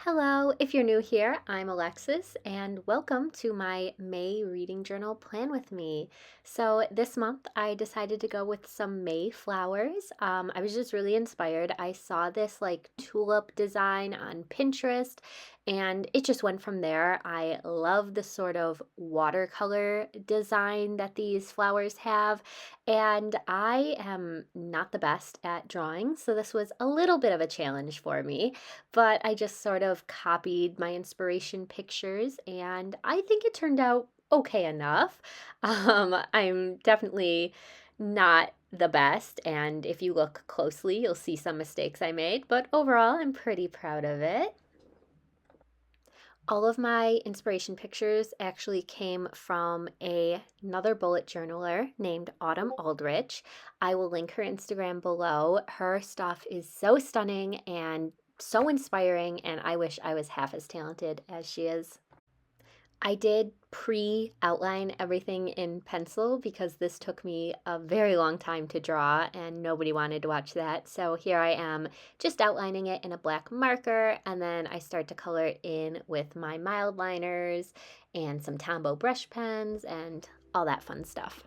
Hello, if you're new here, I'm Alexis, and welcome to my May reading journal Plan with Me. So, this month I decided to go with some May flowers. I was just really inspired. I saw this like tulip design on Pinterest, and it just went from there. I love the sort of watercolor design that these flowers have, and I am not the best at drawing, so this was a little bit of a challenge for me, but I just sort of copied my inspiration pictures and I think it turned out okay enough. I'm definitely not the best, and if you look closely, you'll see some mistakes I made, but overall, I'm pretty proud of it. All of my inspiration pictures actually came from another bullet journaler named Autumn Aldrich. I will link her Instagram below. Her stuff is so stunning and so inspiring, and I wish I was half as talented as she is. I did pre outline everything in pencil because this took me a very long time to draw and nobody wanted to watch that. So here I am just outlining it in a black marker, and then I start to color it in with my mild liners and some Tombow brush pens and all that fun stuff.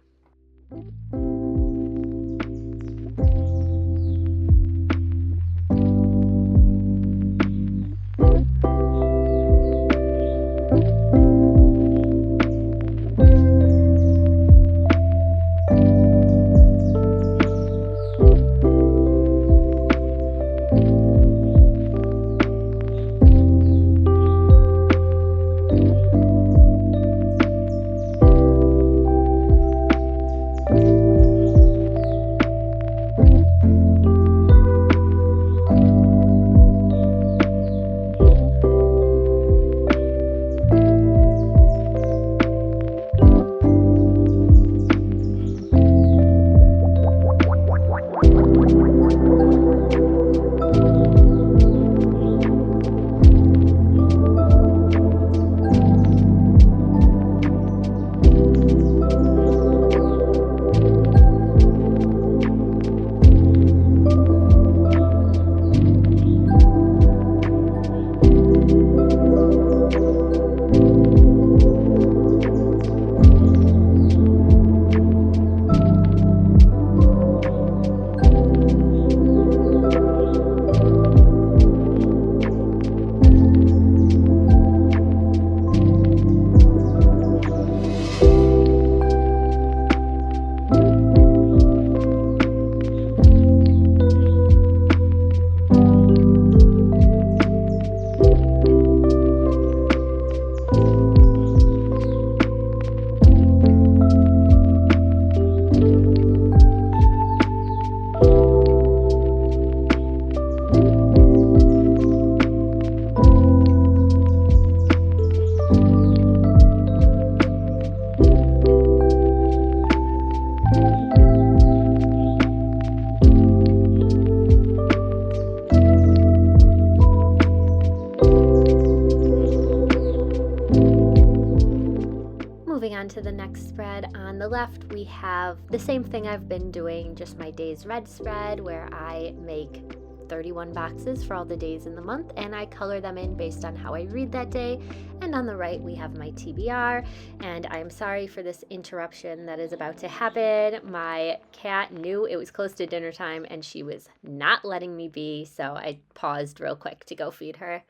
Moving on to the next spread, on the left we have the same thing I've been doing, just my days read spread, where I make 31 boxes for all the days in the month and I color them in based on how I read that day. And on the right we have my TBR, and I'm sorry for this interruption that is about to happen. My cat knew it was close to dinner time and she was not letting me be, so I paused real quick to go feed her.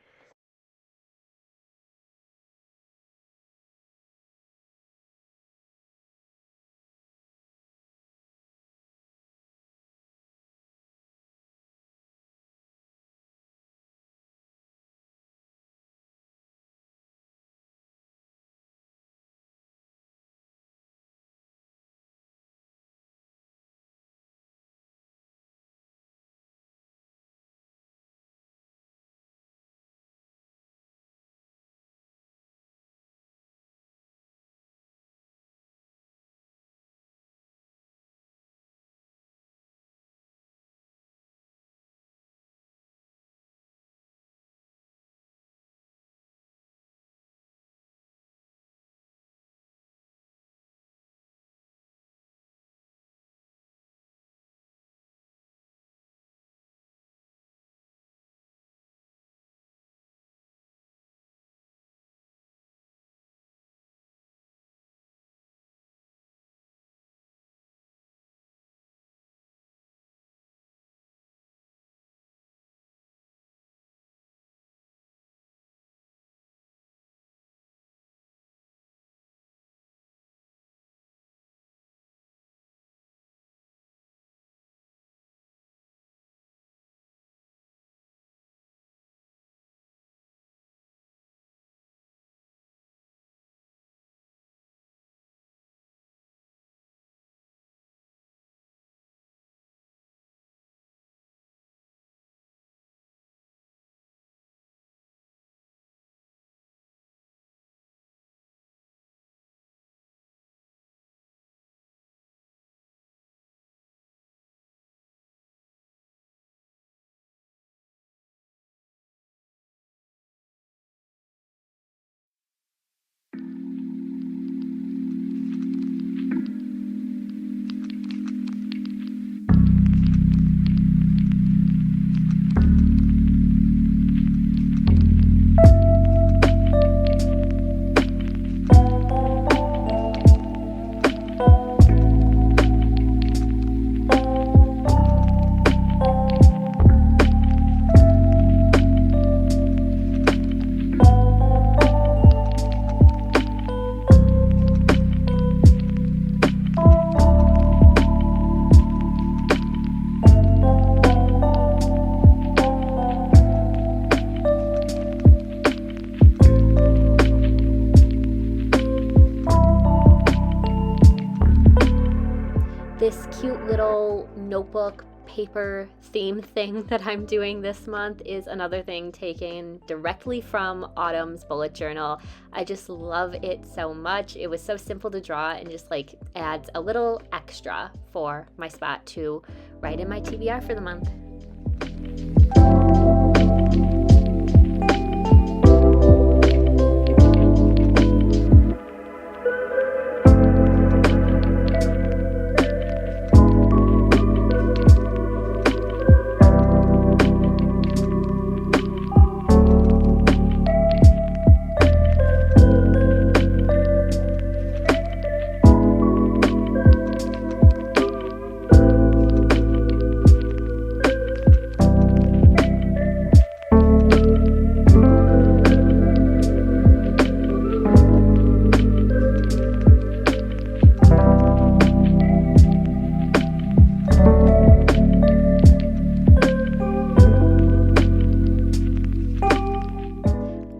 little notebook paper theme thing that I'm doing this month is another thing taken directly from Autumn's bullet journal. I just love it so much. It was so simple to draw and just like adds a little extra for my spot to write in my TBR for the month.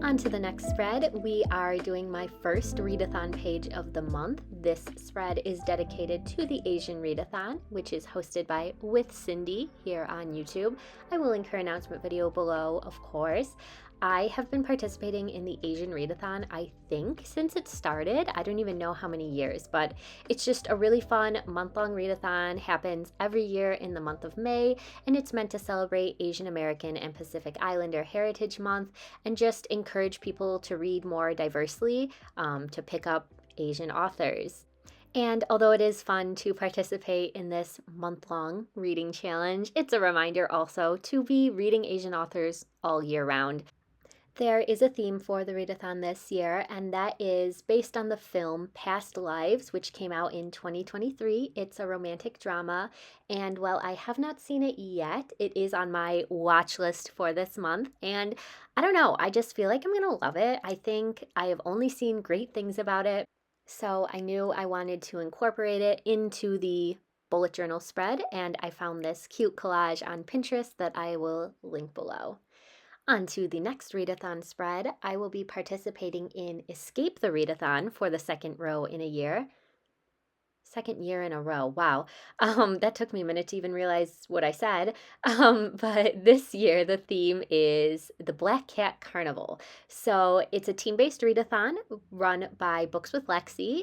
On to the next spread. We are doing my first readathon page of the month. This spread is dedicated to the Asian Readathon, which is hosted by With Cindy here on YouTube. I will link her announcement video below, of course. I have been participating in the Asian Readathon, I think, since it started. I don't even know how many years, but it's just a really fun month-long readathon. Happens every year in the month of May, and it's meant to celebrate Asian American and Pacific Islander Heritage Month and just encourage people to read more diversely, to pick up Asian authors. And although it is fun to participate in this month-long reading challenge, it's a reminder also to be reading Asian authors all year round. There is a theme for the readathon this year, and that is based on the film Past Lives, which came out in 2023. It's a romantic drama, and while I have not seen it yet, it is on my watch list for this month, and I don't know, I just feel like I'm gonna love it. I think I have only seen great things about it, so I knew I wanted to incorporate it into the bullet journal spread, and I found this cute collage on Pinterest that I will link below. On to the next readathon spread. I will be participating in Escape the Readathon for the second year in a row. Wow. That took me a minute to even realize what I said. But this year the theme is the Black Cat Carnival. So it's a team-based readathon run by Books with Lexi.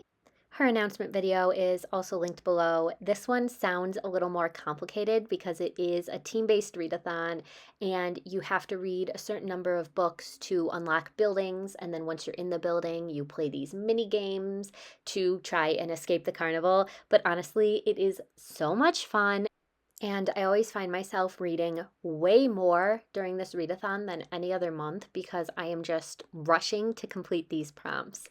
Her announcement video is also linked below. This one sounds a little more complicated because it is a team-based readathon and you have to read a certain number of books to unlock buildings, and then once you're in the building you play these mini games to try and escape the carnival. But honestly, it is so much fun, and I always find myself reading way more during this readathon than any other month because I am just rushing to complete these prompts.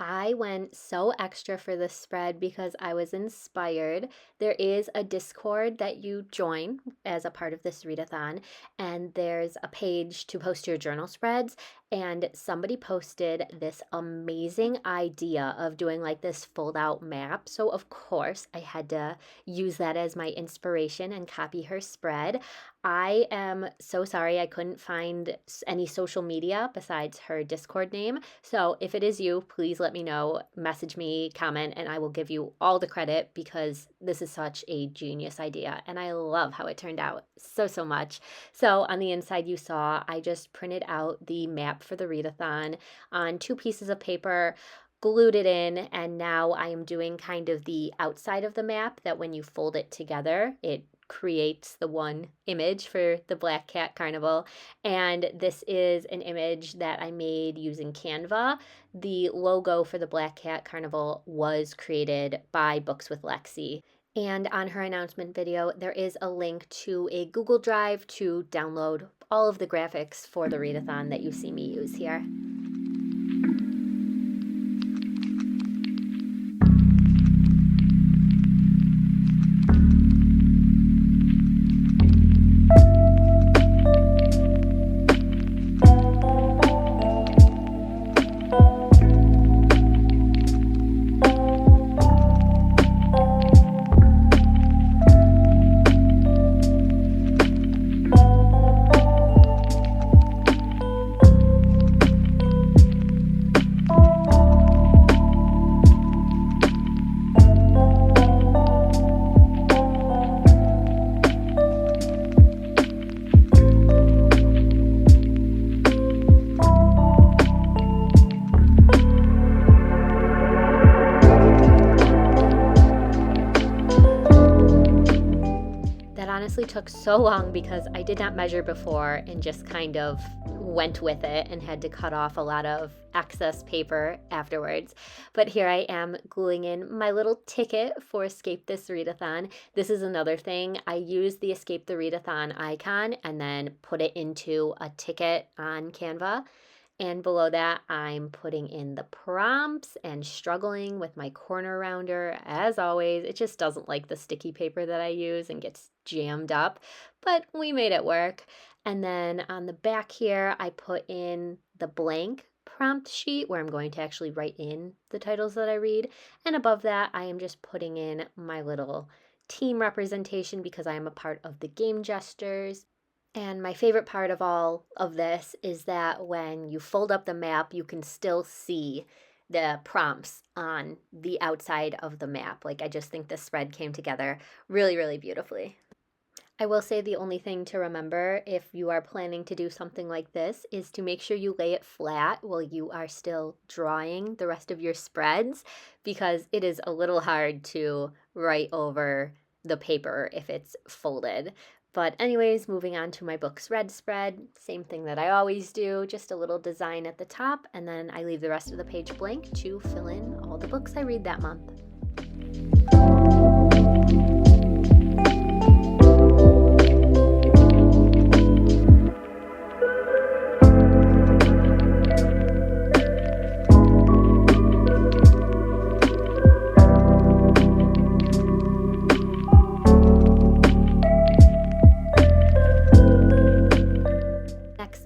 I went so extra for this spread because I was inspired. There is a Discord that you join as a part of this readathon, and there's a page to post your journal spreads, and somebody posted this amazing idea of doing like this fold out map. So of course I had to use that as my inspiration and copy her spread. I am so sorry I couldn't find any social media besides her Discord name. So if it is you, please let me know, message me, comment, and I will give you all the credit because this is such a genius idea and I love how it turned out so much. So on the inside you saw I just printed out the map for the readathon on 2 pieces of paper, glued it in, and now I am doing kind of the outside of the map that when you fold it together, it creates the one image for the Black Cat Carnival. And this is an image that I made using Canva. The logo for the Black Cat Carnival was created by Books with Lexi. And on her announcement video, there is a link to a Google Drive to download all of the graphics for the readathon that you see me use here. took so long because I did not measure before and just kind of went with it and had to cut off a lot of excess paper afterwards. But here I am gluing in my little ticket for Escape This Readathon. This is another thing. I use the Escape the Readathon icon and then put it into a ticket on Canva. And below that, I'm putting in the prompts and struggling with my corner rounder. As always, it just doesn't like the sticky paper that I use and gets jammed up, but we made it work. And then on the back here, I put in the blank prompt sheet where I'm going to actually write in the titles that I read. And above that, I am just putting in my little team representation because I am a part of the Game Jesters. And my favorite part of all of this is that when you fold up the map, you can still see the prompts on the outside of the map. Like, I just think this spread came together really, really beautifully. I will say the only thing to remember if you are planning to do something like this is to make sure you lay it flat while you are still drawing the rest of your spreads, because it is a little hard to write over the paper if it's folded. But anyways, moving on to my books read spread, same thing that I always do, just a little design at the top, and then I leave the rest of the page blank to fill in all the books I read that month.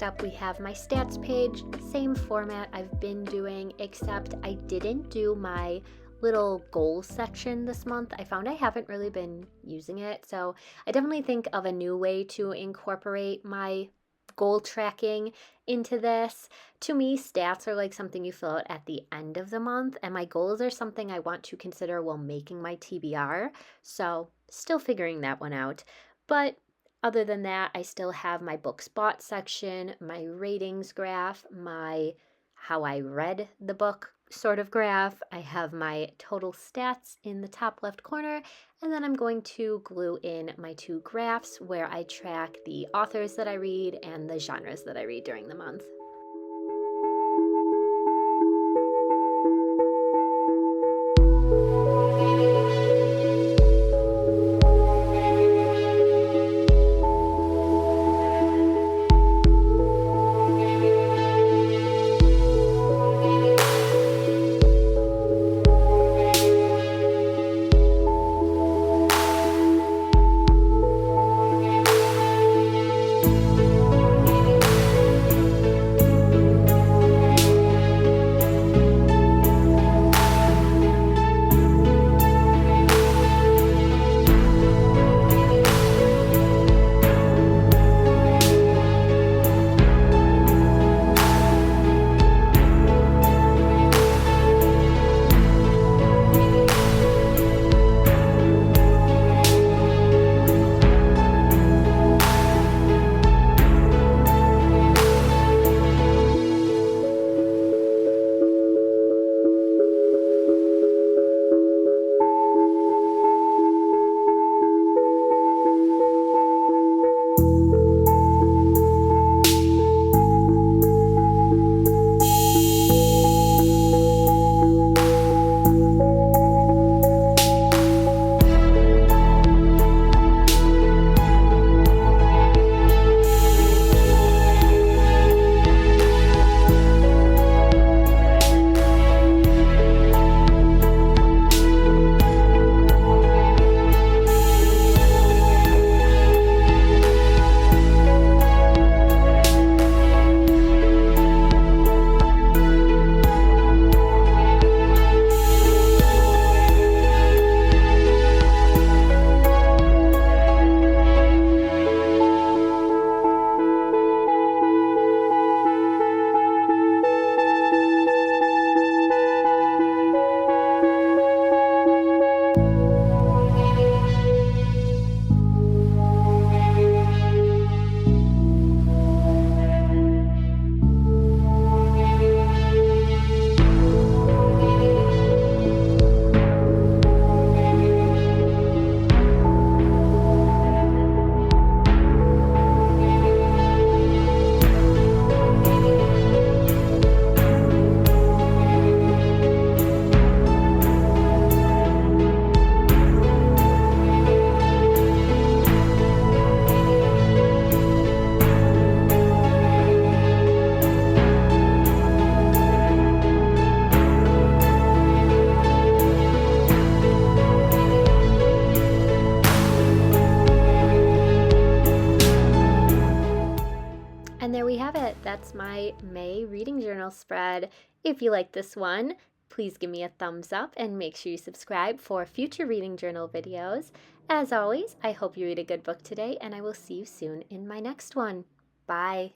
Up we have my stats page, same format I've been doing, except I didn't do my little goals section this month. I found I haven't really been using it, so I definitely think of a new way to incorporate my goal tracking into this. To me, stats are like something you fill out at the end of the month, and my goals are something I want to consider while making my TBR, so still figuring that one out. But other than that, I still have my books bought section, my ratings graph, my how I read the book sort of graph. I have my total stats in the top left corner, and then I'm going to glue in my two graphs where I track the authors that I read and the genres that I read during the month. we have it. That's my May reading journal spread. If you like this one, please give me a thumbs up and make sure you subscribe for future reading journal videos. As always, I hope you read a good book today, and I will see you soon in my next one. Bye.